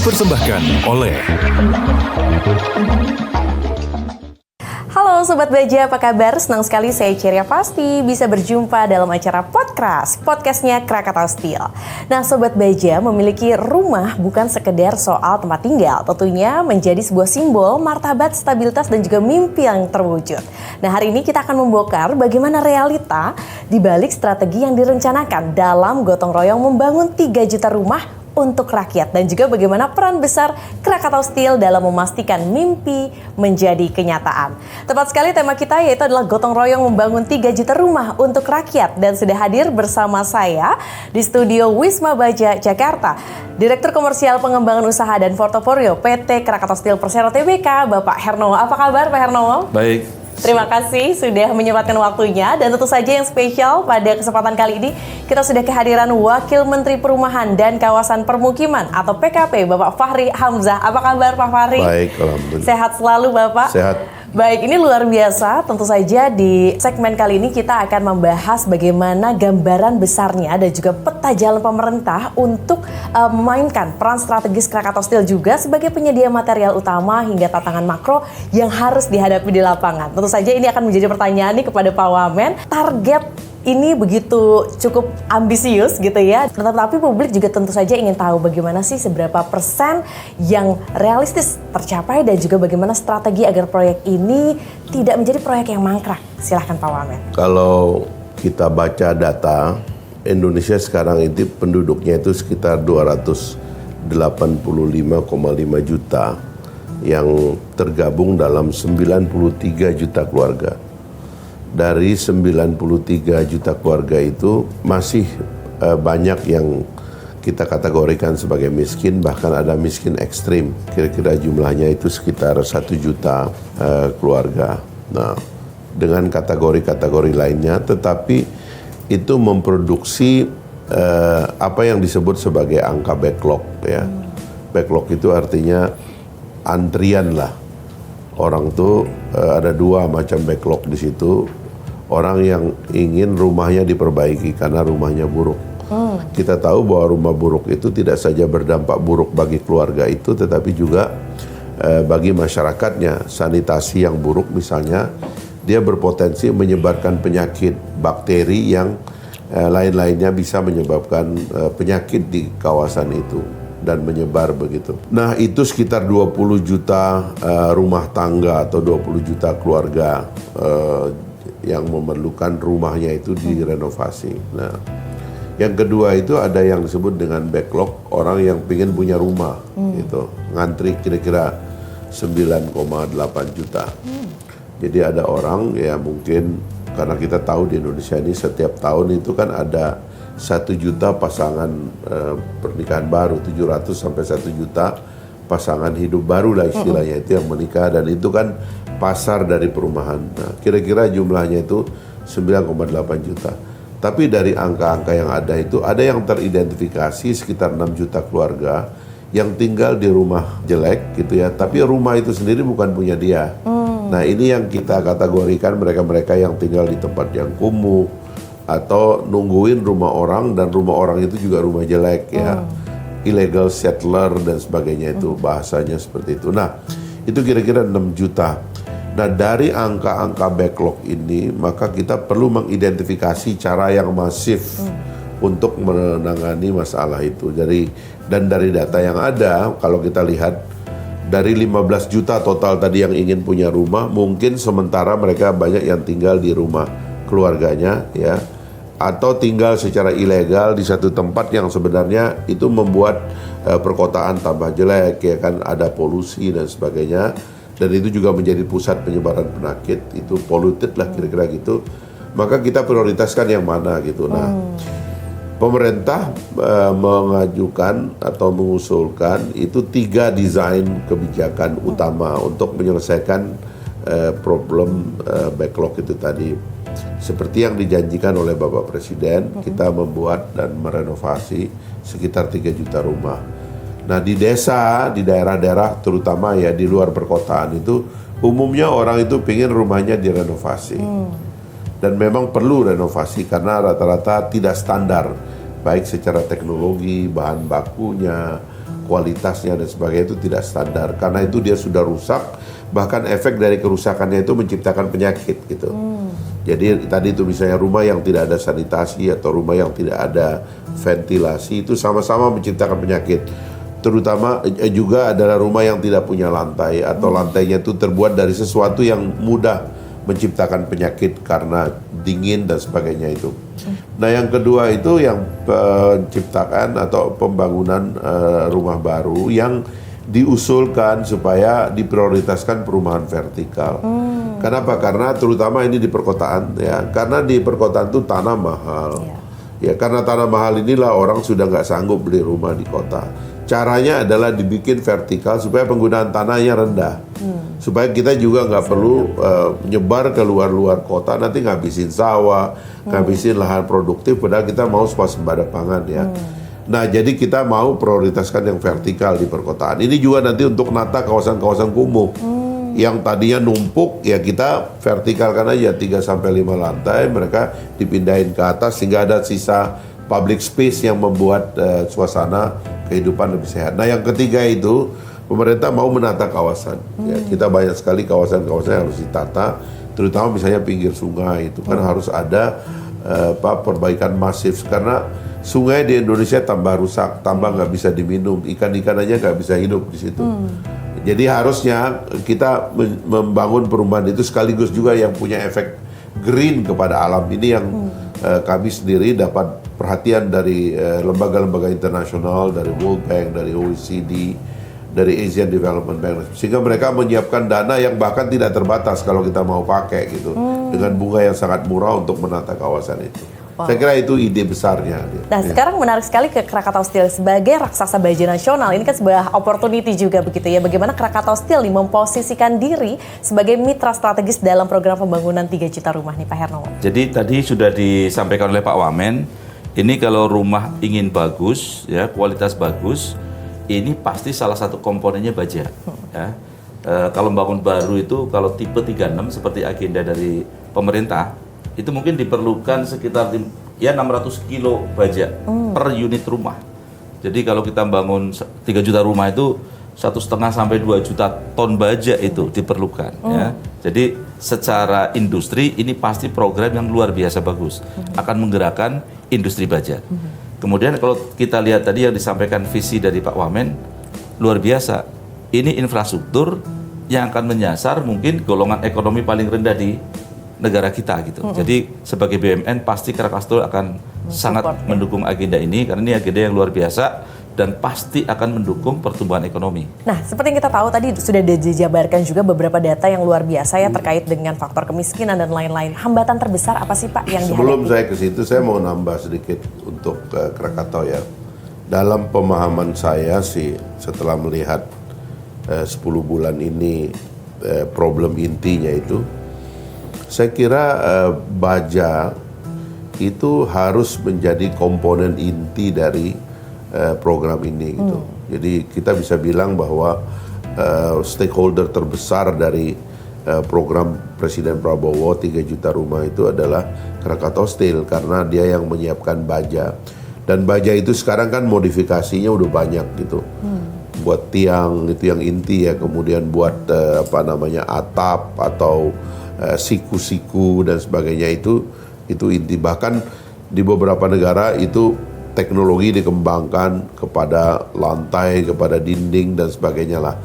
dipersembahkan oleh Halo Sobat Baja, apa kabar? Senang sekali saya Ceria Pasti bisa berjumpa dalam acara podcastnya Krakatau Steel. Nah Sobat Baja, memiliki rumah bukan sekedar soal tempat tinggal, tentunya menjadi sebuah simbol martabat, stabilitas dan juga mimpi yang terwujud. Nah hari ini kita akan membongkar bagaimana realita di balik strategi yang direncanakan dalam gotong royong membangun 3 juta rumah untuk rakyat dan juga bagaimana peran besar Krakatau Steel dalam memastikan mimpi menjadi kenyataan. Tepat sekali tema kita yaitu adalah gotong royong membangun 3 juta rumah untuk rakyat dan sudah hadir bersama saya di studio Wisma Baja Jakarta Direktur Komersial Pengembangan Usaha dan Portofolio PT Krakatau Steel Persero Tbk, Bapak Hernowo. Apa kabar Pak Hernowo? Baik. Terima kasih sudah menyempatkan waktunya dan tentu saja yang spesial pada kesempatan kali ini kita sudah kehadiran Wakil Menteri Perumahan dan Kawasan Permukiman atau PKP Bapak Fahri Hamzah. Apa kabar Pak Fahri? Baik, alhamdulillah. Sehat selalu Bapak? Sehat. Baik, ini luar biasa. Tentu saja di segmen kali ini kita akan membahas bagaimana gambaran besarnya dan juga peta jalan pemerintah untuk memainkan peran strategis Krakatau Steel juga sebagai penyedia material utama hingga tantangan makro yang harus dihadapi di lapangan. Tentu saja ini akan menjadi pertanyaan nih kepada Pak Wamen. Target ini begitu cukup ambisius gitu ya, tetapi publik juga tentu saja ingin tahu bagaimana sih seberapa persen yang realistis tercapai dan juga bagaimana strategi agar proyek ini tidak menjadi proyek yang mangkrak. Silahkan Pak Wamen. Kalau kita baca data, Indonesia sekarang ini penduduknya itu sekitar 285,5 juta yang tergabung dalam 93 juta keluarga. Dari 93 juta keluarga itu masih banyak yang kita kategorikan sebagai miskin, bahkan ada miskin ekstrim. Kira-kira jumlahnya itu sekitar 1 juta keluarga. Nah, dengan kategori-kategori lainnya, tetapi itu memproduksi apa yang disebut sebagai angka backlog ya. Backlog itu artinya antrian lah. Orang tuh ada 2 macam backlog di situ. Orang yang ingin rumahnya diperbaiki karena rumahnya buruk. Kita tahu bahwa rumah buruk itu tidak saja berdampak buruk bagi keluarga itu, tetapi juga bagi masyarakatnya. Sanitasi yang buruk misalnya, dia berpotensi menyebarkan penyakit, bakteri yang lain-lainnya bisa menyebabkan penyakit di kawasan itu dan menyebar begitu. Nah itu sekitar 20 juta rumah tangga atau 20 juta keluarga yang memerlukan rumahnya itu direnovasi. Nah, yang kedua itu ada yang disebut dengan backlog, orang yang ingin punya rumah, gitu, ngantri kira-kira 9,8 juta. Jadi ada orang ya mungkin karena kita tahu di Indonesia ini setiap tahun itu kan ada 1 juta pasangan pernikahan baru, 700 sampai 1 juta pasangan hidup baru lah istilahnya itu yang menikah, dan itu kan pasar dari perumahan. Nah, kira-kira jumlahnya itu 9,8 juta. Tapi dari angka-angka yang ada itu, ada yang teridentifikasi sekitar 6 juta keluarga yang tinggal di rumah jelek gitu ya, tapi rumah itu sendiri bukan punya dia. Nah ini yang kita kategorikan mereka-mereka yang tinggal di tempat yang kumuh, atau nungguin rumah orang dan rumah orang itu juga rumah jelek ya. Illegal settler dan sebagainya itu bahasanya seperti itu. Nah itu kira-kira 6 juta. Nah dari angka-angka backlog ini maka kita perlu mengidentifikasi cara yang masif untuk menangani masalah itu. Dari data yang ada, kalau kita lihat dari 15 juta total tadi yang ingin punya rumah, mungkin sementara mereka banyak yang tinggal di rumah keluarganya ya, atau tinggal secara ilegal di satu tempat yang sebenarnya itu membuat perkotaan tambah jelek ya kan, ada polusi dan sebagainya, dan itu juga menjadi pusat penyebaran penyakit, itu polluted lah kira-kira gitu. Maka kita prioritaskan yang mana gitu. Nah pemerintah mengajukan atau mengusulkan itu 3 desain kebijakan utama untuk menyelesaikan problem backlog itu tadi. Seperti yang dijanjikan oleh Bapak Presiden, kita membuat dan merenovasi sekitar 3 juta rumah. Nah di desa, di daerah-daerah terutama ya di luar perkotaan itu, umumnya orang itu pengen rumahnya direnovasi. Dan memang perlu renovasi karena rata-rata tidak standar, baik secara teknologi, bahan bakunya, kualitasnya dan sebagainya itu tidak standar. Karena itu dia sudah rusak, bahkan efek dari kerusakannya itu menciptakan penyakit gitu. Jadi tadi itu misalnya rumah yang tidak ada sanitasi atau rumah yang tidak ada ventilasi itu sama-sama menciptakan penyakit. Terutama juga adalah rumah yang tidak punya lantai atau lantainya itu terbuat dari sesuatu yang mudah menciptakan penyakit karena dingin dan sebagainya itu. Nah yang kedua itu yang penciptaan atau pembangunan rumah baru yang diusulkan supaya diprioritaskan perumahan vertikal. Kenapa? Karena terutama ini di perkotaan ya. Karena di perkotaan itu tanah mahal. Ya karena tanah mahal inilah orang sudah nggak sanggup beli rumah di kota. Caranya adalah dibikin vertikal supaya penggunaan tanahnya rendah. Supaya kita juga nggak perlu menyebar ke luar-luar kota, nanti ngabisin sawah, ngabisin lahan produktif, padahal kita mau swasembada pangan ya. Nah jadi kita mau prioritaskan yang vertikal di perkotaan. Ini juga nanti untuk nata kawasan-kawasan kumuh. Yang tadinya numpuk ya kita vertikalkan aja 3-5 lantai, mereka dipindahin ke atas sehingga ada sisa public space yang membuat suasana kehidupan lebih sehat. Nah yang ketiga itu pemerintah mau menata kawasan. Ya, kita banyak sekali kawasan-kawasan yang harus ditata, terutama misalnya pinggir sungai itu kan harus ada perbaikan masif karena sungai di Indonesia tambah rusak, tambah nggak bisa diminum, ikan-ikan aja nggak bisa hidup di situ. Jadi harusnya kita membangun perumahan itu sekaligus juga yang punya efek green kepada alam. Ini yang kami sendiri dapat perhatian dari lembaga-lembaga internasional, dari World Bank, dari OECD, dari Asian Development Bank, sehingga mereka menyiapkan dana yang bahkan tidak terbatas kalau kita mau pakai gitu, dengan bunga yang sangat murah untuk menata kawasan itu. Saya kira itu ide besarnya. Nah sekarang menarik sekali ke Krakatau Steel sebagai raksasa baja nasional. Ini kan sebuah opportunity juga begitu ya. Bagaimana Krakatau Steel memposisikan diri sebagai mitra strategis dalam program pembangunan 3 juta rumah nih Pak Hernowo. Jadi tadi sudah disampaikan oleh Pak Wamen, ini kalau rumah ingin bagus, ya kualitas bagus, ini pasti salah satu komponennya baja. Ya. Kalau bangun baru itu kalau tipe 36 seperti agenda dari pemerintah, itu mungkin diperlukan sekitar 600 kilo baja per unit rumah. Jadi kalau kita bangun 3 juta rumah itu 1,5 sampai 2 juta ton baja itu diperlukan. Ya. Jadi secara industri ini pasti program yang luar biasa bagus, akan menggerakkan industri baja. Kemudian kalau kita lihat tadi yang disampaikan visi dari Pak Wamen, luar biasa. Ini infrastruktur yang akan menyasar mungkin golongan ekonomi paling rendah di negara kita gitu. Jadi sebagai BUMN pasti Krakatau akan sangat mendukung agenda ini karena ini agenda yang luar biasa dan pasti akan mendukung pertumbuhan ekonomi. Nah, seperti yang kita tahu tadi sudah dijabarkan juga beberapa data yang luar biasa ya terkait dengan faktor kemiskinan dan lain-lain. Hambatan terbesar apa sih Pak yang dihadapi? Sebelum saya ke situ, saya mau nambah sedikit untuk Krakatau ya. Dalam pemahaman saya sih setelah melihat 10 bulan ini problem intinya itu, saya kira baja itu harus menjadi komponen inti dari program ini gitu. Jadi kita bisa bilang bahwa stakeholder terbesar dari program Presiden Prabowo 3 juta rumah itu adalah Krakatau Steel karena dia yang menyiapkan baja. Dan baja itu sekarang kan modifikasinya udah banyak gitu. Buat tiang itu yang inti ya, kemudian buat atap atau siku-siku dan sebagainya itu inti. Bahkan di beberapa negara itu teknologi dikembangkan kepada lantai, kepada dinding dan sebagainya lah.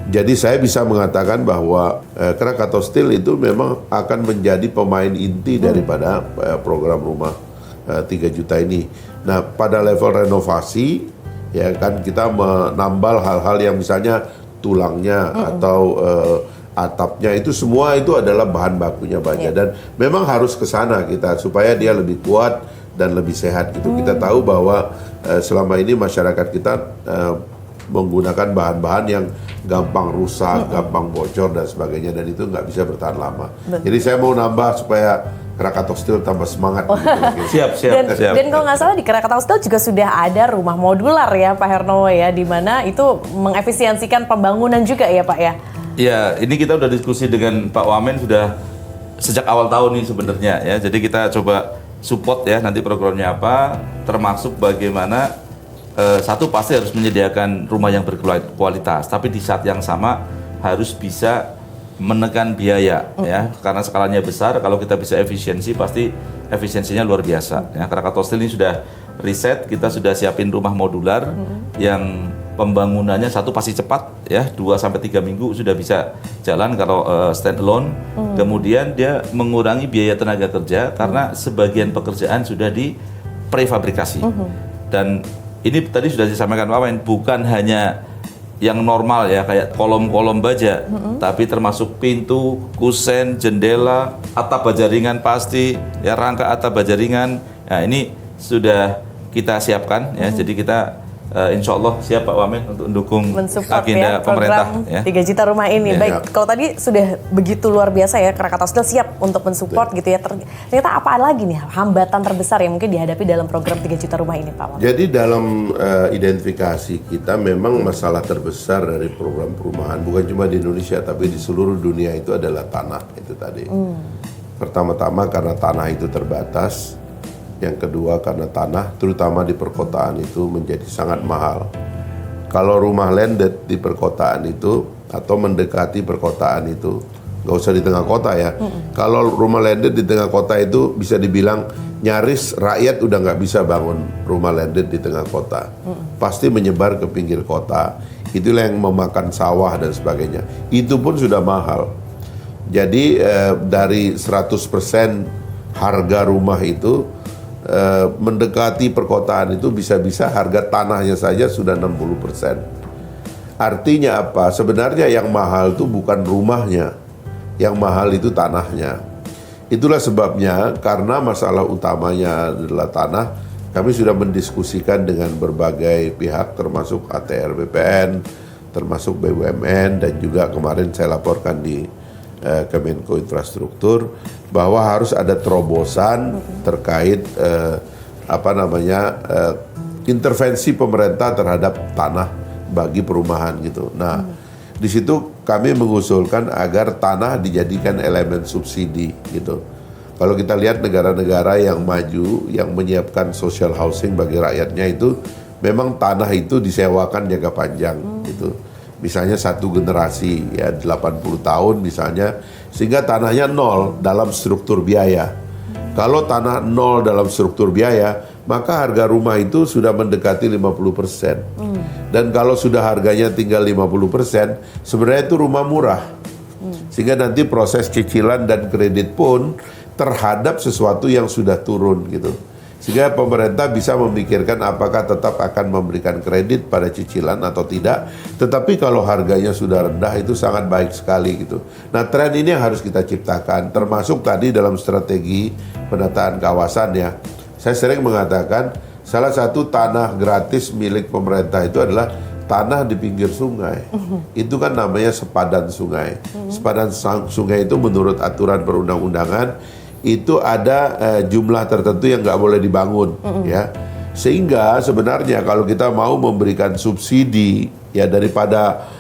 Jadi saya bisa mengatakan bahwa Krakatau Steel itu memang akan menjadi pemain inti daripada program rumah 3 juta ini. Nah pada level renovasi ya kan kita menambal hal-hal yang misalnya tulangnya atau atapnya itu semua itu adalah bahan bakunya baja dan memang harus ke sana kita supaya dia lebih kuat dan lebih sehat gitu. Kita tahu bahwa selama ini masyarakat kita menggunakan bahan-bahan yang gampang rusak, gampang bocor dan sebagainya dan itu nggak bisa bertahan lama. Jadi saya mau nambah supaya Krakatau Steel tambah semangat. Siap. Dan kalau nggak salah di Krakatau Steel juga sudah ada rumah modular ya Pak Hernowo ya, di mana itu mengefisiensikan pembangunan juga ya Pak ya. Ya, ini kita udah diskusi dengan Pak Wamen sudah sejak awal tahun nih sebenarnya ya. Jadi kita coba support ya nanti programnya apa, termasuk bagaimana satu pasti harus menyediakan rumah yang berkualitas, tapi di saat yang sama harus bisa menekan biaya ya, karena skalanya besar. Kalau kita bisa efisiensi, pasti efisiensinya luar biasa ya. Krakatau Steel ini sudah riset, kita sudah siapin rumah modular yang pembangunannya satu pasti cepat ya, 2-3 minggu sudah bisa jalan kalau stand alone. Kemudian dia mengurangi biaya tenaga kerja karena sebagian pekerjaan sudah di prefabrikasi. Dan ini tadi sudah disampaikan Pak Wamen, bukan hanya yang normal ya, kayak kolom-kolom baja, tapi termasuk pintu, kusen, jendela, atap baja ringan pasti, ya rangka atap baja ringan. Nah ini sudah kita siapkan ya, jadi kita insya Allah siap Pak Wamen untuk mendukung mensupport agenda ya, pemerintah. program Ya. 3 juta rumah ini. Ya. Baik, kalau tadi sudah begitu luar biasa ya, Krakatau Steel siap untuk mensupport gitu ya. Ternyata apa lagi nih hambatan terbesar yang mungkin dihadapi dalam program 3 juta rumah ini Pak Wamen? Jadi dalam identifikasi kita memang masalah terbesar dari program perumahan bukan cuma di Indonesia tapi di seluruh dunia itu adalah tanah itu tadi. Pertama-tama karena tanah itu terbatas, yang kedua karena tanah terutama di perkotaan itu menjadi sangat mahal. Kalau rumah landed di perkotaan itu atau mendekati perkotaan itu, nggak usah di tengah kota ya. Kalau rumah landed di tengah kota itu bisa dibilang nyaris rakyat udah nggak bisa bangun rumah landed di tengah kota. Pasti menyebar ke pinggir kota. Itulah yang memakan sawah dan sebagainya. Itu pun sudah mahal. Jadi dari 100% harga rumah itu mendekati perkotaan itu bisa-bisa harga tanahnya saja sudah 60%. Artinya apa? Sebenarnya yang mahal itu bukan rumahnya, yang mahal itu tanahnya. Itulah sebabnya karena masalah utamanya adalah tanah, kami sudah mendiskusikan dengan berbagai pihak termasuk ATR BPN, termasuk BUMN, dan juga kemarin saya laporkan di Kemenko Infrastruktur bahwa harus ada terobosan terkait intervensi pemerintah terhadap tanah bagi perumahan gitu. Nah, di situ kami mengusulkan agar tanah dijadikan elemen subsidi gitu. Kalau kita lihat negara-negara yang maju yang menyiapkan social housing bagi rakyatnya itu memang tanah itu disewakan jangka panjang gitu. Misalnya satu generasi ya 80 tahun misalnya, sehingga tanahnya nol dalam struktur biaya. Kalau tanah nol dalam struktur biaya, maka harga rumah itu sudah mendekati 50%. Dan kalau sudah harganya tinggal 50%, sebenarnya itu rumah murah. Sehingga nanti proses cicilan dan kredit pun terhadap sesuatu yang sudah turun gitu. Sehingga pemerintah bisa memikirkan apakah tetap akan memberikan kredit pada cicilan atau tidak. Tetapi kalau harganya sudah rendah itu sangat baik sekali gitu. Nah, tren ini yang harus kita ciptakan. Termasuk tadi dalam strategi penataan kawasan ya. Saya sering mengatakan salah satu tanah gratis milik pemerintah itu adalah tanah di pinggir sungai. Itu kan namanya sepadan sungai. Sepadan sungai itu menurut aturan perundang-undangan itu ada jumlah tertentu yang nggak boleh dibangun, ya. Sehingga sebenarnya kalau kita mau memberikan subsidi, ya daripada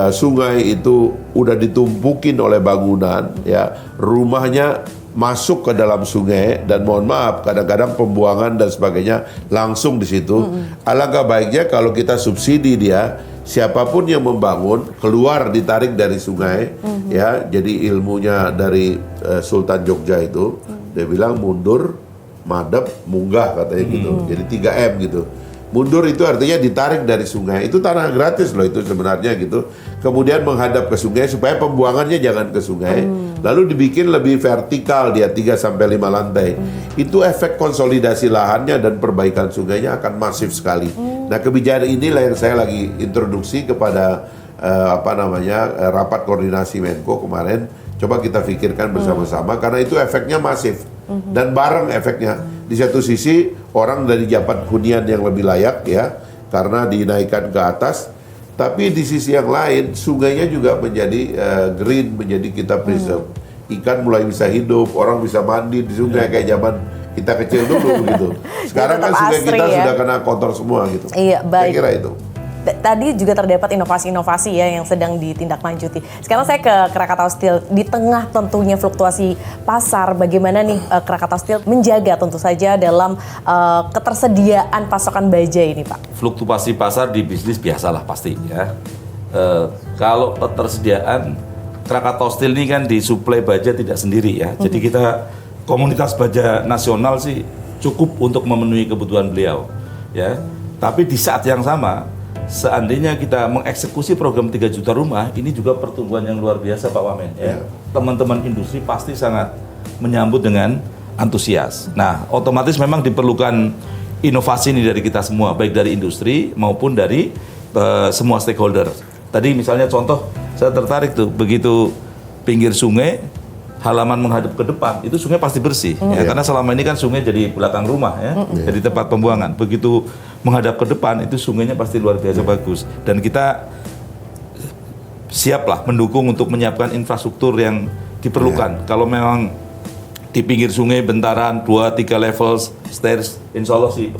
sungai itu udah ditumpukin oleh bangunan, ya rumahnya masuk ke dalam sungai dan mohon maaf kadang-kadang pembuangan dan sebagainya langsung di situ. Alangkah baiknya kalau kita subsidi dia. Siapapun yang membangun keluar ditarik dari sungai, ya. Jadi ilmunya dari Sultan Jogja itu, dia bilang mundur, madep, munggah katanya gitu. Jadi 3M gitu. Mundur itu artinya ditarik dari sungai. Itu tanah gratis loh itu sebenarnya gitu. Kemudian menghadap ke sungai supaya pembuangannya jangan ke sungai. Lalu dibikin lebih vertikal dia 3-5 lantai. Itu efek konsolidasi lahannya dan perbaikan sungainya akan masif sekali. Nah, kebijakan inilah yang saya lagi introduksi kepada rapat koordinasi Menko kemarin. Coba kita pikirkan bersama-sama karena itu efeknya masif dan bareng efeknya. Di satu sisi orang dari dapat hunian yang lebih layak ya karena dinaikkan ke atas, tapi di sisi yang lain sungainya juga menjadi green, menjadi kita preserve. Ikan mulai bisa hidup, orang bisa mandi di sungai kayak zaman kita kecil dulu begitu. Sekarang kan sungai kita sudah kena kotor semua gitu. Iya, baik. Saya kira itu. Tadi juga terdapat inovasi-inovasi ya yang sedang ditindaklanjuti. Sekarang saya ke Krakatau Steel. Di tengah tentunya fluktuasi pasar, bagaimana nih Krakatau Steel menjaga tentu saja dalam ketersediaan pasokan baja ini, Pak? Fluktuasi pasar di bisnis biasalah pasti ya. Kalau ketersediaan, Krakatau Steel ini kan disuplai baja tidak sendiri ya. Jadi kita komunitas baja nasional sih cukup untuk memenuhi kebutuhan beliau ya. Tapi di saat yang sama, seandainya kita mengeksekusi program 3 juta rumah, ini juga pertumbuhan yang luar biasa Pak Wamen ya. Teman-teman industri pasti sangat menyambut dengan antusias. Nah, otomatis memang diperlukan inovasi ini dari kita semua, baik dari industri maupun dari semua stakeholder. Tadi misalnya contoh, saya tertarik tuh, begitu pinggir sungai, halaman menghadap ke depan, itu sungai pasti bersih. Ya, karena selama ini kan sungai jadi belakang rumah ya, jadi tempat pembuangan. Begitu menghadap ke depan, itu sungainya pasti luar biasa bagus. Dan kita siaplah mendukung untuk menyiapkan infrastruktur yang diperlukan. Kalau memang di pinggir sungai bentaran 2-3 level stairs, insya Allah sih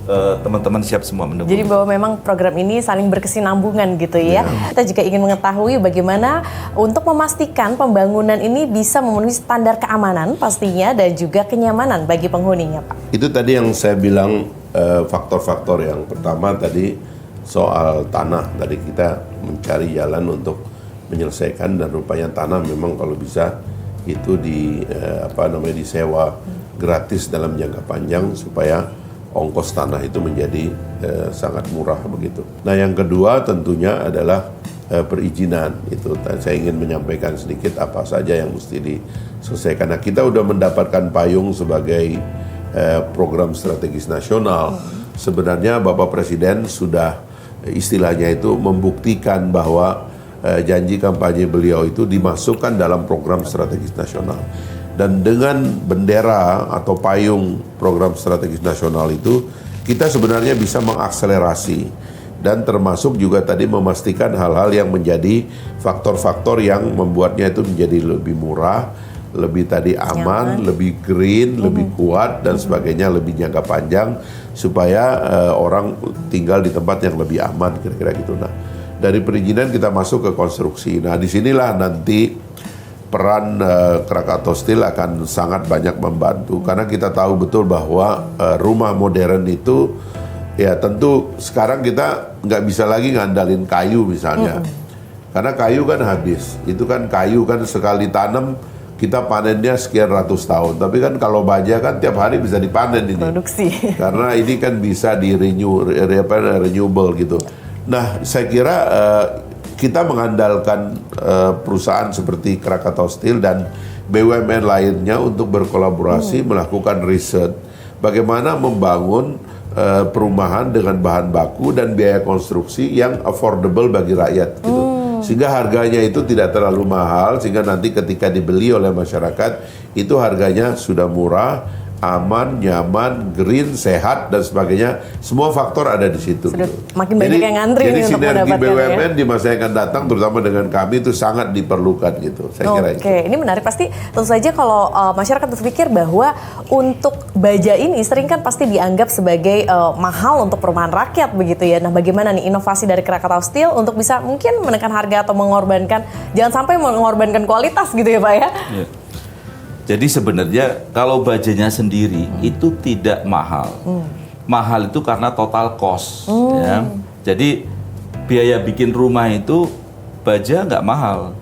teman-teman siap semua mendukung. Jadi bahwa memang program ini saling berkesinambungan gitu ya. Kita juga ingin mengetahui bagaimana untuk memastikan pembangunan ini bisa memenuhi standar keamanan pastinya dan juga kenyamanan bagi penghuninya, Pak. Itu tadi yang saya bilang faktor-faktor yang pertama tadi soal tanah. Tadi kita mencari jalan untuk menyelesaikan, dan rupanya tanah memang kalau bisa itu disewa gratis dalam jangka panjang supaya ongkos tanah itu menjadi sangat murah begitu. Nah, yang kedua tentunya adalah perizinan. Itu saya ingin menyampaikan sedikit apa saja yang mesti diselesaikan. Nah, kita udah mendapatkan payung sebagai program strategis nasional. Sebenarnya Bapak Presiden sudah istilahnya itu membuktikan bahwa janji kampanye beliau itu dimasukkan dalam program strategis nasional. Dan dengan bendera atau payung program strategis nasional itu, kita sebenarnya bisa mengakselerasi dan termasuk juga tadi memastikan hal-hal yang menjadi faktor-faktor yang membuatnya itu menjadi lebih murah, lebih tadi aman, lebih green, lebih kuat dan sebagainya, lebih jangka panjang supaya orang tinggal di tempat yang lebih aman, kira-kira gitu. Nah, dari perizinan kita masuk ke konstruksi. Nah, disinilah nanti peran Krakatau Steel akan sangat banyak membantu, karena kita tahu betul bahwa rumah modern itu ya tentu sekarang kita nggak bisa lagi ngandalin kayu misalnya, karena kayu kan habis. Itu kan kayu kan sekali tanam kita panennya sekian ratus tahun, tapi kan kalau baja kan tiap hari bisa dipanen ini. Produksi. Karena ini kan bisa renewable gitu. Nah, saya kira kita mengandalkan perusahaan seperti Krakatau Steel dan BUMN lainnya untuk berkolaborasi melakukan riset bagaimana membangun perumahan dengan bahan baku dan biaya konstruksi yang affordable bagi rakyat gitu. Sehingga harganya itu tidak terlalu mahal, sehingga nanti ketika dibeli oleh masyarakat itu harganya sudah murah, aman, nyaman, green, sehat dan sebagainya. Semua faktor ada di situ. Makin banyak yang ngantri jadi untuk sinergi mendapatkan BUMN di masa yang akan datang, terutama dengan kami itu sangat diperlukan gitu. Saya kira itu. Oke, ini menarik. Pasti tentu saja kalau masyarakat berpikir bahwa untuk baja ini sering kan pasti dianggap sebagai mahal untuk perumahan rakyat begitu ya. Nah, bagaimana nih inovasi dari Krakatau Steel untuk bisa mungkin menekan harga atau mengorbankan, jangan sampai mengorbankan kualitas gitu ya Pak ya? Ya. Jadi sebenarnya kalau bajanya sendiri itu tidak mahal. Mahal itu karena total cost. Ya. Jadi biaya bikin rumah itu baja nggak mahal.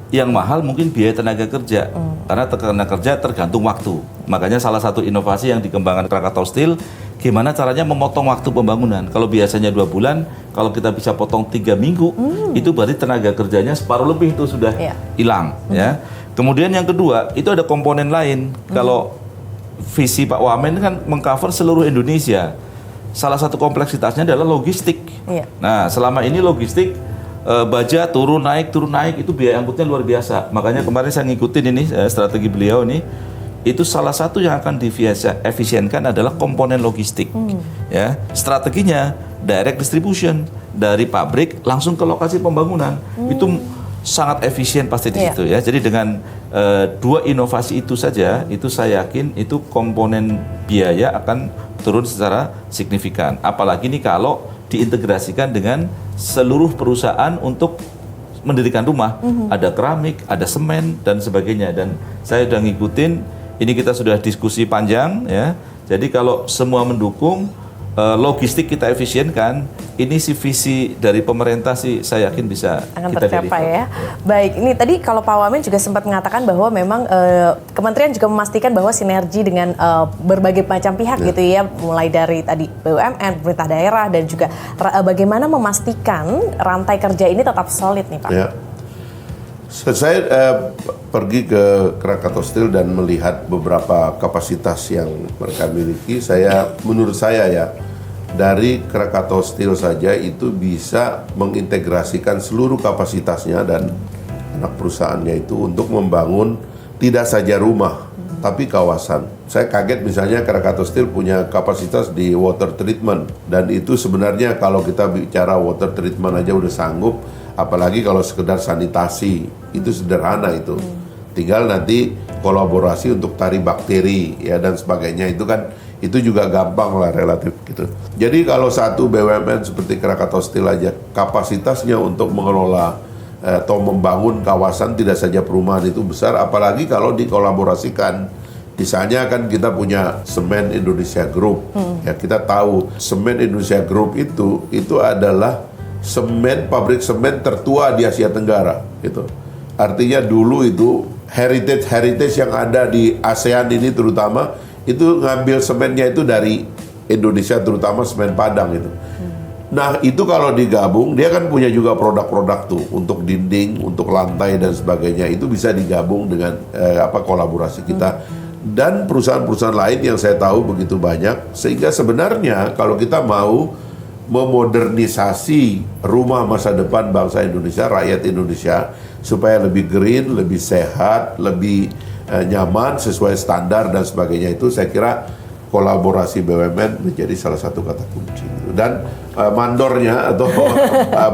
Yang mahal mungkin biaya tenaga kerja. Karena tenaga kerja tergantung waktu. Makanya salah satu inovasi yang dikembangkan Krakatau Steel, gimana caranya memotong waktu pembangunan. Kalau biasanya 2 bulan, kalau kita bisa potong 3 minggu, itu berarti tenaga kerjanya separuh lebih itu sudah hilang. Ya. Kemudian yang kedua, itu ada komponen lain. Kalau visi Pak Wamen kan mengcover seluruh Indonesia. Salah satu kompleksitasnya adalah logistik. Nah, selama ini logistik baja turun naik itu biaya angkutnya luar biasa. Makanya kemarin saya ngikutin ini strategi beliau ini. Itu salah satu yang akan diefisienkan adalah komponen logistik. Ya, strateginya direct distribution dari pabrik langsung ke lokasi pembangunan. Itu sangat efisien pasti di situ ya. Jadi dengan 2 inovasi itu saja, itu saya yakin itu komponen biaya akan turun secara signifikan. Apalagi nih kalau diintegrasikan dengan seluruh perusahaan untuk mendirikan rumah. Ada keramik, ada semen dan sebagainya. Dan saya sudah ngikutin, ini kita sudah diskusi panjang ya. Jadi kalau semua mendukung, logistik kita efisienkan, ini sih visi dari pemerintah sih saya yakin bisa akan kita tercapai deliver. ya. Baik, ini tadi kalau Pak Wamen juga sempat mengatakan bahwa memang kementerian juga memastikan bahwa sinergi dengan berbagai macam pihak gitu ya, mulai dari tadi BUMN, pemerintah daerah, dan juga bagaimana memastikan rantai kerja ini tetap solid nih Pak. Ya. Saya pergi ke Krakatau Steel dan melihat beberapa kapasitas yang mereka miliki. Menurut saya ya, dari Krakatau Steel saja itu bisa mengintegrasikan seluruh kapasitasnya dan anak perusahaannya itu untuk membangun tidak saja rumah, tapi kawasan. Saya kaget misalnya Krakatau Steel punya kapasitas di water treatment, dan itu sebenarnya kalau kita bicara water treatment aja udah sanggup, apalagi kalau sekedar sanitasi, itu sederhana itu. Tinggal nanti kolaborasi untuk tarik bakteri ya dan sebagainya, itu juga gampang lah relatif gitu. Jadi kalau satu BUMN seperti Krakatau Steel aja kapasitasnya untuk mengelola atau membangun kawasan tidak saja perumahan itu besar, apalagi kalau dikolaborasikan. Misalnya kan kita punya Semen Indonesia Group, ya kita tahu Semen Indonesia Group itu adalah pabrik semen tertua di Asia Tenggara gitu. Artinya dulu itu heritage yang ada di ASEAN ini terutama itu ngambil semennya itu dari Indonesia, terutama semen Padang itu. Nah itu kalau digabung dia kan punya juga produk-produk tuh untuk dinding, untuk lantai dan sebagainya, itu bisa digabung dengan kolaborasi kita dan perusahaan-perusahaan lain yang saya tahu begitu banyak, sehingga sebenarnya kalau kita mau memodernisasi rumah masa depan bangsa Indonesia, rakyat Indonesia, supaya lebih green, lebih sehat, lebih nyaman, sesuai standar dan sebagainya, itu saya kira kolaborasi BUMN menjadi salah satu kata kunci. Dan mandornya atau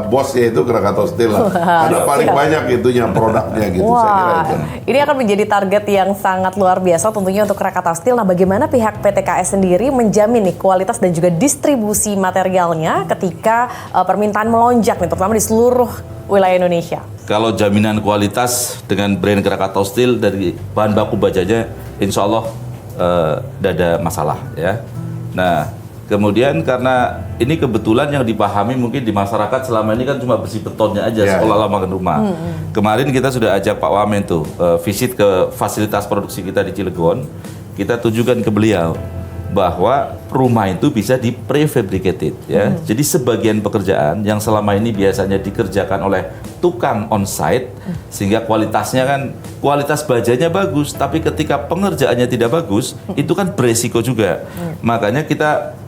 bosnya itu Krakatau Steel lah. Karena paling banyak itunya produknya gitu. Wah, saya kira itu. Ini akan menjadi target yang sangat luar biasa tentunya untuk Krakatau Steel. Nah, bagaimana pihak PTKS sendiri menjamin nih kualitas dan juga distribusi materialnya ketika permintaan melonjak nih, terutama di seluruh wilayah Indonesia? Kalau jaminan kualitas dengan brand Krakatau Steel dari bahan baku bajanya, insya Allah tidak ada masalah ya. Nah, kemudian karena ini kebetulan yang dipahami mungkin di masyarakat selama ini kan cuma bersih betonnya aja, sekolah lama kan rumah. Kemarin kita sudah ajak Pak Wamen tuh visit ke fasilitas produksi kita di Cilegon. Kita tunjukkan ke beliau bahwa rumah itu bisa di prefabricated ya. Jadi sebagian pekerjaan yang selama ini biasanya dikerjakan oleh tukang on-site, sehingga kualitasnya kan kualitas bajanya bagus, tapi ketika pengerjaannya tidak bagus, itu kan beresiko juga. Makanya kita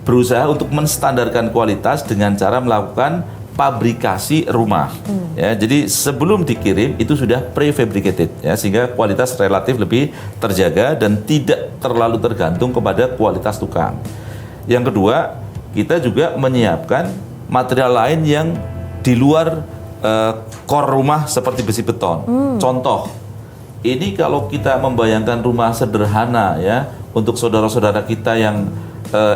berusaha untuk menstandarkan kualitas dengan cara melakukan pabrikasi rumah. Ya, jadi sebelum dikirim itu sudah prefabricated ya, sehingga kualitas relatif lebih terjaga dan tidak terlalu tergantung kepada kualitas tukang. Yang kedua, kita juga menyiapkan material lain yang di luar core rumah seperti besi beton. Contoh, ini kalau kita membayangkan rumah sederhana ya untuk saudara-saudara kita yang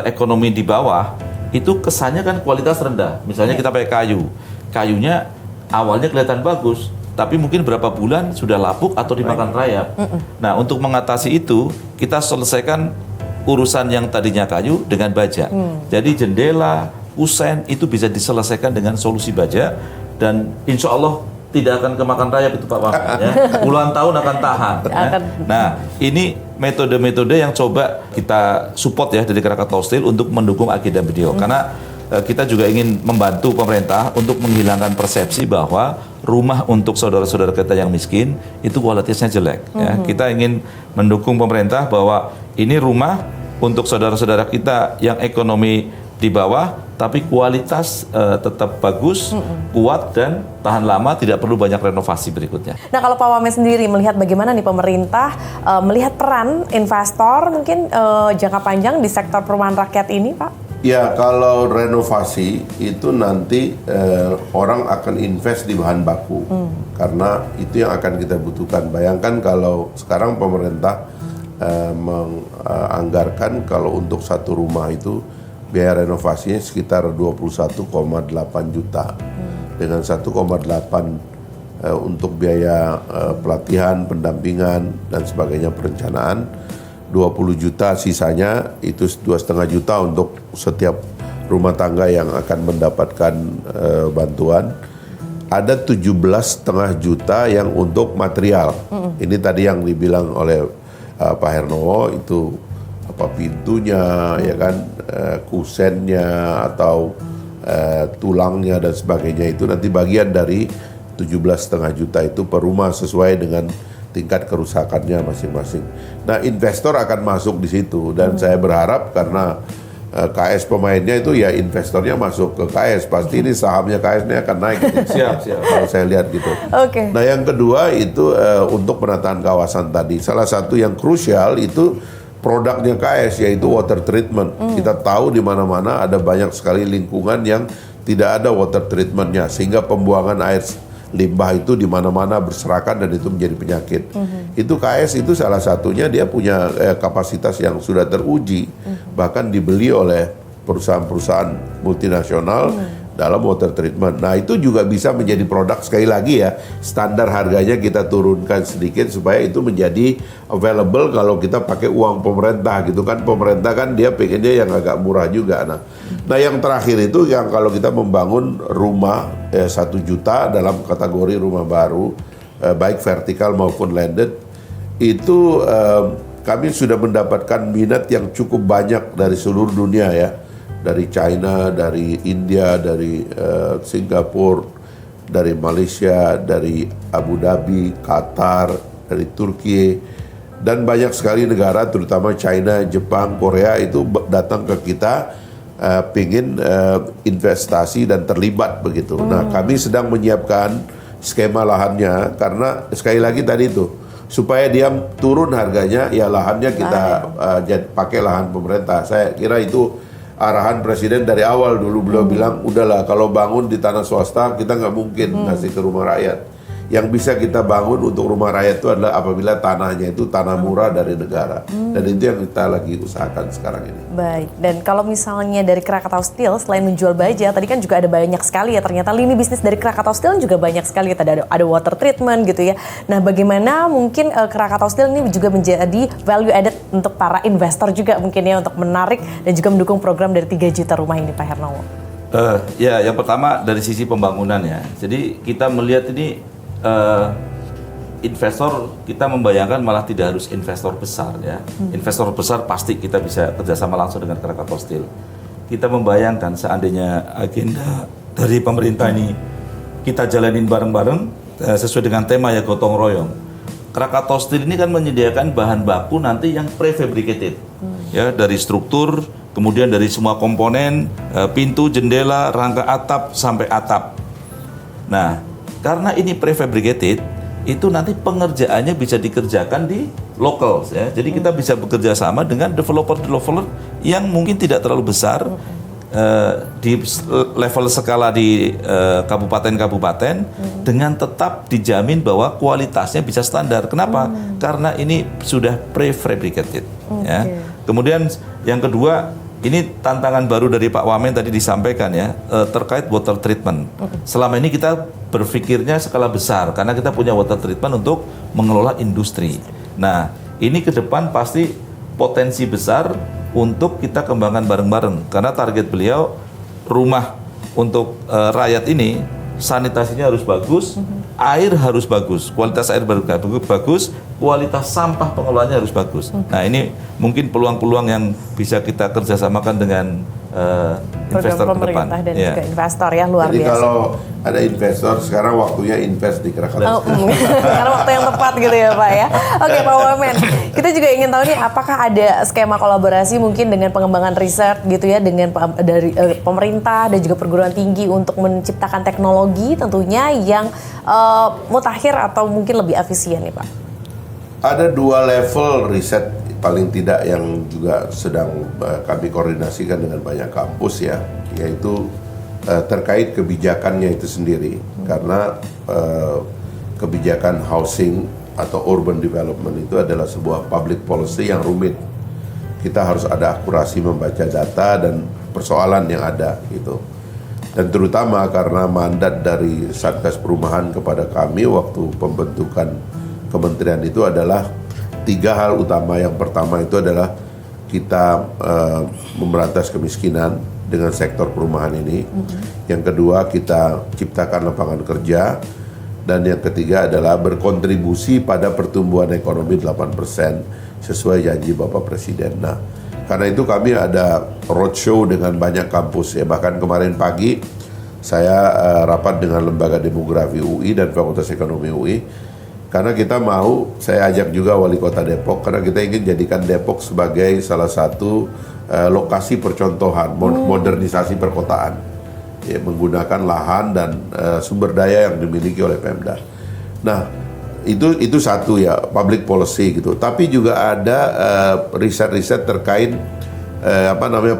ekonomi di bawah, itu kesannya kan kualitas rendah. Misalnya kita pakai kayu, kayunya awalnya kelihatan bagus, tapi mungkin berapa bulan sudah lapuk atau dimakan rayap. Nah, untuk mengatasi itu, kita selesaikan urusan yang tadinya kayu dengan baja. Jadi jendela, kusen itu bisa diselesaikan dengan solusi baja, dan insya Allah tidak akan kemakan rayap itu Pak Wamen ya. Puluhan tahun akan tahan ya. Nah, ini metode-metode yang coba kita support ya dari Krakatau Steel untuk mendukung agenda beliau. Karena kita juga ingin membantu pemerintah untuk menghilangkan persepsi bahwa rumah untuk saudara-saudara kita yang miskin itu kualitasnya jelek ya. Kita ingin mendukung pemerintah bahwa ini rumah untuk saudara-saudara kita yang ekonomi di bawah, tapi kualitas tetap bagus, kuat dan tahan lama, tidak perlu banyak renovasi berikutnya. Nah, kalau Pak Wamen sendiri melihat bagaimana nih pemerintah melihat peran investor mungkin jangka panjang di sektor perumahan rakyat ini, Pak? Ya, kalau renovasi itu nanti orang akan invest di bahan baku, karena itu yang akan kita butuhkan. Bayangkan kalau sekarang pemerintah menganggarkan kalau untuk satu rumah itu biaya renovasinya sekitar 21,8 juta. Dengan 1,8 untuk biaya pelatihan, pendampingan dan sebagainya, perencanaan, 20 juta sisanya itu 2,5 juta untuk setiap rumah tangga yang akan mendapatkan bantuan. Ada 17,5 juta yang untuk material. Ini tadi yang dibilang oleh Pak Hernowo, itu apa pintunya, ya kan, kusennya atau tulangnya dan sebagainya, itu nanti bagian dari 17,5 juta itu per rumah sesuai dengan tingkat kerusakannya masing-masing. Nah, investor akan masuk di situ dan saya berharap karena KS pemainnya itu ya investornya masuk ke KS, pasti ini sahamnya KS ini akan naik. Siap. Kalau saya lihat gitu. Oke. Nah, yang kedua itu untuk penataan kawasan tadi, salah satu yang krusial itu produknya KS, yaitu water treatment. Kita tahu di mana-mana ada banyak sekali lingkungan yang tidak ada water treatmentnya, sehingga pembuangan air limbah itu di mana-mana berserakan dan itu menjadi penyakit. Itu KS itu salah satunya, dia punya kapasitas yang sudah teruji, bahkan dibeli oleh perusahaan-perusahaan multinasional dalam water treatment. Nah, itu juga bisa menjadi produk, sekali lagi ya, standar harganya kita turunkan sedikit supaya itu menjadi available kalau kita pakai uang pemerintah gitu kan. Pemerintah kan dia pengennya yang agak murah juga. Nah, yang terakhir itu yang kalau kita membangun rumah 1 juta dalam kategori rumah baru, baik vertikal maupun landed, itu kami sudah mendapatkan minat yang cukup banyak dari seluruh dunia ya. Dari China, dari India, dari Singapura, dari Malaysia, dari Abu Dhabi, Qatar, dari Turki, dan banyak sekali negara, terutama China, Jepang, Korea itu datang ke kita pingin investasi dan terlibat begitu. Nah, kami sedang menyiapkan skema lahannya karena sekali lagi tadi itu supaya dia turun harganya, ya lahannya kita pakai lahan pemerintah. Saya kira itu arahan Presiden dari awal dulu, beliau bilang udahlah kalau bangun di tanah swasta kita nggak mungkin ngasih ke rumah rakyat. Yang bisa kita bangun untuk rumah rakyat itu adalah apabila tanahnya itu tanah murah dari negara. Dan itu yang kita lagi usahakan sekarang ini. Baik, dan kalau misalnya dari Krakatau Steel selain menjual baja, tadi kan juga ada banyak sekali ya, ternyata lini bisnis dari Krakatau Steel juga banyak sekali. Tadi ada water treatment gitu ya. Nah, bagaimana mungkin Krakatau Steel ini juga menjadi value added untuk para investor juga mungkin ya, untuk menarik dan juga mendukung program dari 3 juta rumah ini, Pak Hernowo? Ya, yang pertama dari sisi pembangunan ya. Jadi kita melihat ini investor, kita membayangkan malah tidak harus investor besar ya. Investor besar pasti kita bisa kerjasama langsung dengan Krakatau Steel. Kita membayangkan seandainya agenda dari pemerintah ini kita jalanin bareng-bareng sesuai dengan tema ya, gotong royong. Krakatau Steel ini kan menyediakan bahan baku nanti yang prefabricated ya, dari struktur, kemudian dari semua komponen, pintu, jendela, rangka atap sampai atap. Nah, karena ini prefabricated, itu nanti pengerjaannya bisa dikerjakan di lokal ya. Jadi kita bisa bekerja sama dengan developer-developer yang mungkin tidak terlalu besar di level skala di kabupaten-kabupaten, dengan tetap dijamin bahwa kualitasnya bisa standar. Kenapa? Karena ini sudah prefabricated ya. Kemudian yang kedua, ini tantangan baru dari Pak Wamen tadi disampaikan ya, terkait water treatment. Selama ini kita berpikirnya skala besar karena kita punya water treatment untuk mengelola industri. Nah, ini ke depan pasti potensi besar untuk kita kembangkan bareng-bareng karena target beliau rumah untuk rakyat ini sanitasinya harus bagus, air harus bagus, kualitas air bagus, kualitas sampah pengelolaannya harus bagus. Nah, ini mungkin peluang-peluang yang bisa kita kerjasamakan dengan investor ke depan. Pemerintah dan juga investor ya, luar Jadi biasa. kalau ada investor, sekarang waktunya invest di Krakatau. Karena waktu yang tepat gitu ya Pak ya. Oke Pak Wamen, kita juga ingin tahu nih apakah ada skema kolaborasi mungkin dengan pengembangan riset gitu ya, dengan dari pemerintah dan juga perguruan tinggi untuk menciptakan teknologi tentunya yang mutakhir atau mungkin lebih efisien nih Pak? Ada 2 level riset paling tidak yang juga sedang kami koordinasikan dengan banyak kampus ya, yaitu terkait kebijakannya itu sendiri. Karena kebijakan housing atau urban development itu adalah sebuah public policy yang rumit. kita harus ada akurasi membaca data dan persoalan yang ada gitu. Dan terutama karena mandat dari Satgas Perumahan kepada kami waktu pembentukan kementerian itu adalah 3 hal utama. Yang pertama itu adalah kita memberantas kemiskinan dengan sektor perumahan ini. Yang kedua, kita ciptakan lapangan kerja. Dan yang ketiga adalah berkontribusi pada pertumbuhan ekonomi 8% sesuai janji Bapak Presiden. Nah, karena itu kami ada roadshow dengan banyak kampus ya. Bahkan kemarin pagi saya rapat dengan Lembaga Demografi UI dan Fakultas Ekonomi UI. Karena kita mau, saya ajak juga Wali Kota Depok, karena kita ingin jadikan Depok sebagai salah satu lokasi percontohan modernisasi perkotaan, ya, menggunakan lahan dan sumber daya yang dimiliki oleh Pemda. Nah, itu satu ya, public policy gitu. Tapi juga ada riset-riset terkait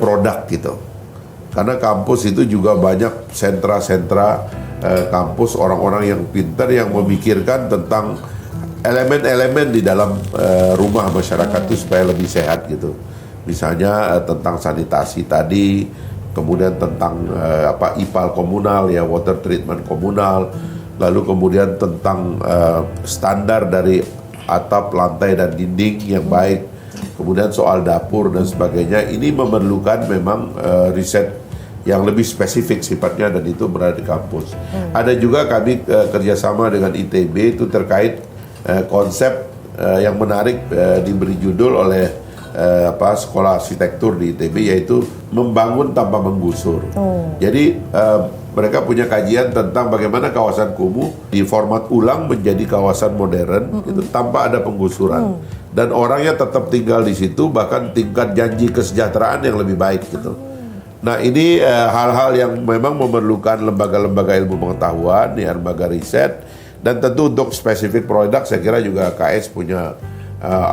produk gitu. Karena kampus itu juga banyak sentra-sentra kampus, orang-orang yang pintar yang memikirkan tentang elemen-elemen di dalam rumah masyarakat itu supaya lebih sehat gitu. Misalnya tentang sanitasi tadi, kemudian tentang IPAL komunal ya, water treatment komunal, lalu kemudian tentang standar dari atap, lantai dan dinding yang baik, kemudian soal dapur dan sebagainya. Ini memerlukan memang riset yang lebih spesifik sifatnya dan itu berada di kampus. Ada juga kami kerjasama dengan ITB itu terkait konsep yang menarik diberi judul oleh sekolah arsitektur di ITB, yaitu membangun tanpa menggusur. Jadi mereka punya kajian tentang bagaimana kawasan kumuh diformat ulang menjadi kawasan modern itu tanpa ada penggusuran dan orangnya tetap tinggal di situ, bahkan tingkat janji kesejahteraan yang lebih baik gitu. Nah, ini hal-hal yang memang memerlukan lembaga-lembaga ilmu pengetahuan, ya, lembaga riset, dan tentu untuk spesifik produk saya kira juga KS punya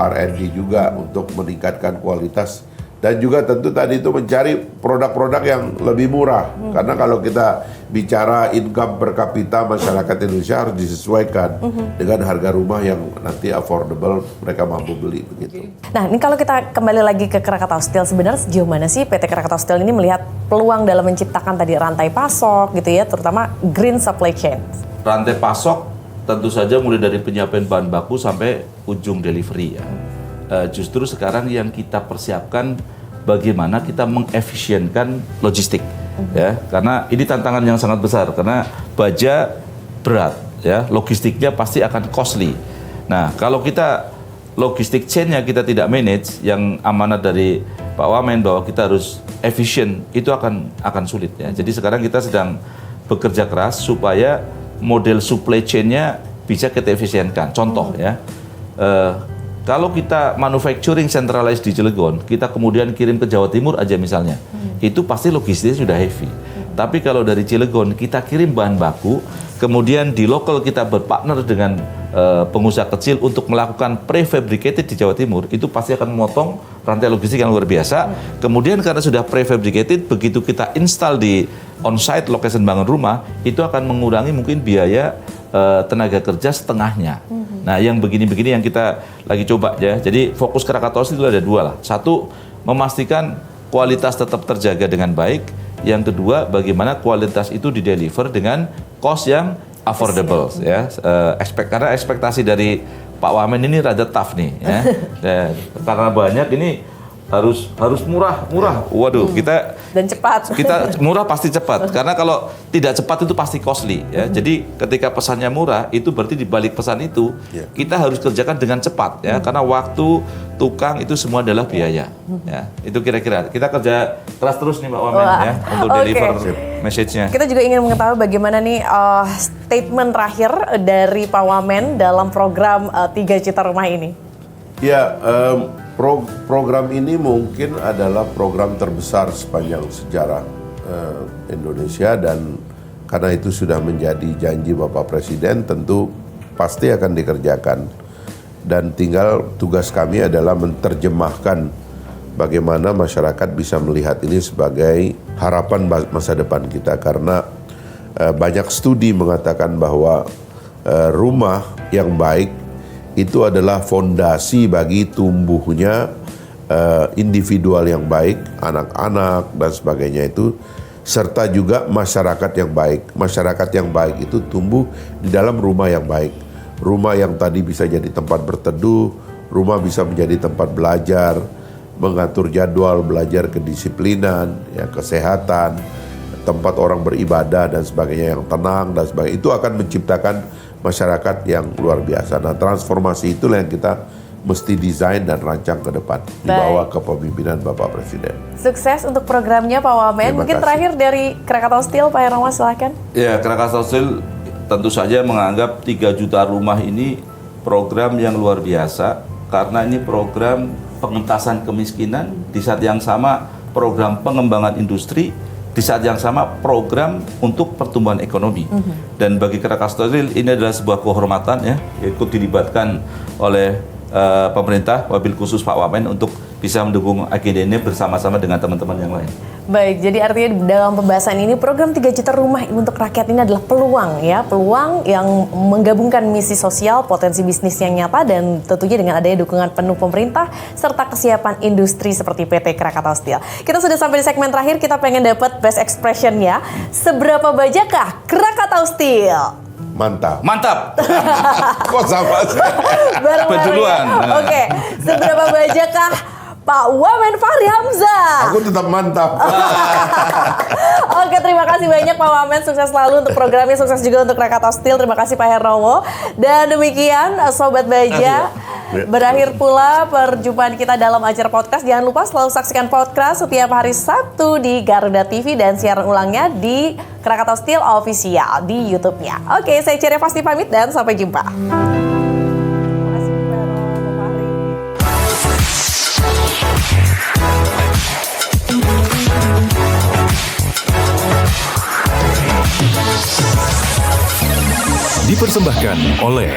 R&D juga untuk meningkatkan kualitas, dan juga tentu tadi itu mencari produk-produk yang lebih murah. Karena kalau kita bicara income per kapita masyarakat Indonesia harus disesuaikan dengan harga rumah yang nanti affordable, mereka mampu beli begitu. Nah, ini kalau kita kembali lagi ke Krakatau Steel, sebenarnya sejauh mana sih PT Krakatau Steel ini melihat peluang dalam menciptakan tadi rantai pasok gitu ya, terutama green supply chain? Rantai pasok tentu saja mulai dari penyiapan bahan baku sampai ujung delivery ya. Justru sekarang yang kita persiapkan bagaimana kita mengefisienkan logistik ya, karena ini tantangan yang sangat besar karena baja berat ya, logistiknya pasti akan costly. Nah, kalau kita logistik chain-nya kita tidak manage, yang amanat dari Pak Wamen bahwa kita harus efisien, itu akan sulit ya. Jadi sekarang kita sedang bekerja keras supaya model supply chain-nya bisa kita efisienkan. Contoh ya, kalau kita manufacturing centralized di Cilegon, kita kemudian kirim ke Jawa Timur aja misalnya, itu pasti logistiknya sudah heavy. Tapi kalau dari Cilegon kita kirim bahan baku, kemudian di lokal kita berpartner dengan pengusaha kecil untuk melakukan prefabricated di Jawa Timur, itu pasti akan memotong rantai logistik yang luar biasa. Kemudian karena sudah prefabricated, begitu kita install di on-site location bangun rumah, itu akan mengurangi mungkin biaya tenaga kerja setengahnya. Nah, yang begini-begini yang kita lagi coba ya. Jadi fokus Krakatau itu ada 2 lah. Satu, memastikan kualitas tetap terjaga dengan baik. Yang kedua, bagaimana kualitas itu dideliver dengan cost yang affordable ya. Karena ekspektasi dari Pak Wamen ini rada tough nih ya. Karena banyak ini harus murah. Waduh, kita dan cepat. Kita murah pasti cepat. Karena kalau tidak cepat itu pasti costly ya. Jadi ketika pesannya murah, itu berarti di balik pesan itu kita harus kerjakan dengan cepat ya. Karena waktu, tukang itu semua adalah biaya. Ya. Itu kira-kira. Kita kerja keras terus nih Pak Wamen ya untuk deliver message-nya. Kita juga ingin mengetahui bagaimana nih statement terakhir dari Pak Wamen dalam program 3 Juta Rumah ini. Ya, program ini mungkin adalah program terbesar sepanjang sejarah Indonesia, dan karena itu sudah menjadi janji Bapak Presiden, tentu pasti akan dikerjakan. Dan tinggal tugas kami adalah menerjemahkan bagaimana masyarakat bisa melihat ini sebagai harapan masa depan kita. Karena banyak studi mengatakan bahwa rumah yang baik itu adalah fondasi bagi tumbuhnya individual yang baik, anak-anak dan sebagainya itu, serta juga masyarakat yang baik. Masyarakat yang baik itu tumbuh di dalam rumah yang baik. Rumah yang tadi bisa jadi tempat berteduh, rumah bisa menjadi tempat belajar, mengatur jadwal, belajar kedisiplinan, ya, kesehatan, tempat orang beribadah dan sebagainya yang tenang dan sebagainya. Itu akan menciptakan masyarakat yang luar biasa. Nah, transformasi itulah yang kita mesti desain dan rancang ke depan di bawah kepemimpinan Bapak Presiden. Sukses untuk programnya Pak Wamen. Terima Mungkin kasih. terakhir dari Krakatau Steel, Pak Hermawan, silakan. Ya, Krakatau Steel tentu saja menganggap 3 juta rumah ini program yang luar biasa karena ini program pengentasan kemiskinan, di saat yang sama program pengembangan industri, di saat yang sama program untuk pertumbuhan ekonomi. Dan bagi Krakatau Steel ini adalah sebuah kehormatan ya, ikut dilibatkan oleh pemerintah, wabil khusus Pak Wamen untuk bisa mendukung agenda ini bersama-sama dengan teman-teman yang lain. Baik, jadi artinya dalam pembahasan ini program 3 juta rumah untuk rakyat ini adalah peluang ya, peluang yang menggabungkan misi sosial, potensi bisnis yang nyata dan tentunya dengan adanya dukungan penuh pemerintah serta kesiapan industri seperti PT Krakatau Steel. Kita sudah sampai di segmen terakhir, kita pengen dapat best expression-nya. Seberapa bajakkah Krakatau Steel? Mantap. Mantap. Kok sama sih? Bareng-bareng Duluan. ya. Oke, seberapa bajakkah Pak Wamen Fahri Hamzah? Aku tetap mantap. Oke, terima kasih banyak Pak Wamen. Sukses selalu untuk programnya, sukses juga untuk Krakatau Steel. Terima kasih Pak Hernowo. Dan demikian Sobat Baja, berakhir pula perjumpaan kita dalam acara podcast. Jangan lupa selalu saksikan podcast setiap hari Sabtu di Garuda TV dan siaran ulangnya di Krakatau Steel Official di YouTube-nya. Oke, saya Ceria Pasti pamit dan sampai jumpa. Dipersembahkan oleh